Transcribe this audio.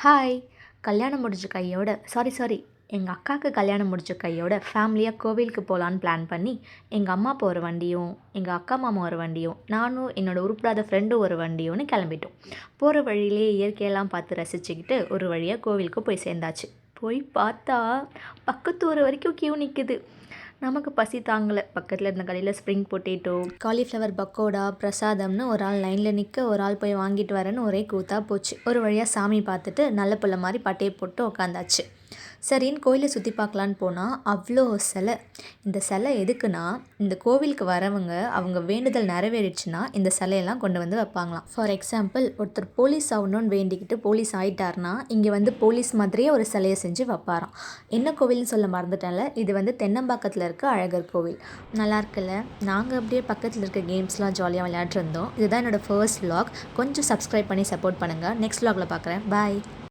Hi! கல்யாணம் முடிஞ்ச கையோட எங்க அக்காவுக்கு கல்யாணம் முடிஞ்ச கையோட ஃபேமிலியாக கோவிலுக்கு போகலான்னு பிளான் பண்ணி, எங்கள் அம்மா அப்பா ஒரு வண்டியும், எங்கள் அக்கா மாமா ஒரு வண்டியும், நானும் என்னோட உருப்படாத ஃப்ரெண்டும் ஒரு வண்டியும்னு கிளம்பிட்டோம். போகிற வழியிலே இயற்கையெல்லாம் பார்த்து ரசிச்சுக்கிட்டு ஒரு வழியாக கோவிலுக்கு போய் சேர்ந்தாச்சு. போய் பார்த்தா பக்கத்து ஊர் வரைக்கும் கியூ நிற்குது. நமக்கு பசி தாங்கலை. பக்கத்தில் இருந்த கடையில் ஸ்ப்ரிங் பொட்டேட்டோ, காலிஃப்ளவர் பக்கோடா, பிரசாதம்னு ஒரு ஆள் லைனில் நிற்க, ஒரு ஆள் போய் வாங்கிட்டு வரேன்னு ஒரே கூத்தாக போச்சு. ஒரு வழியாக சாமி பார்த்துட்டு நல்ல பிள்ளை மாதிரி பட்டையை போட்டு உக்காந்தாச்சு. சரின்னு கோயிலை சுற்றி பார்க்கலான்னு போனால் அவ்வளோ சிலை. இந்த சிலை எதுக்குன்னா, இந்த கோவிலுக்கு வரவங்க அவங்க வேண்டுதல் நிறைவேறிடுச்சுன்னா இந்த சிலையெல்லாம் கொண்டு வந்து வைப்பாங்களாம். ஃபார் எக்ஸாம்பிள், ஒருத்தர் போலீஸ் ஆகணும்னு வேண்டிக்கிட்டு போலீஸ் ஆகிட்டார்னா இங்கே வந்து போலீஸ் மாதிரியே ஒரு சிலையை செஞ்சு வைப்பாராம். என்ன கோவில்னு சொல்ல மறந்துட்டேன்ல, இது வந்து தென்னம்பாக்கத்தில் இருக்க அழகர் கோவில். நல்லா இருக்குல்ல? நாங்கள் அப்படியே பக்கத்தில் இருக்க கேம்ஸ்லாம் ஜாலியாக விளையாடிருந்தோம். இதுதான் என்னோடய ஃபர்ஸ்ட் vlog. கொஞ்சம் சப்ஸ்கிரைப் பண்ணி சப்போர்ட் பண்ணுங்கள். நெக்ஸ்ட் vlogல பார்க்குறேன். பாய்.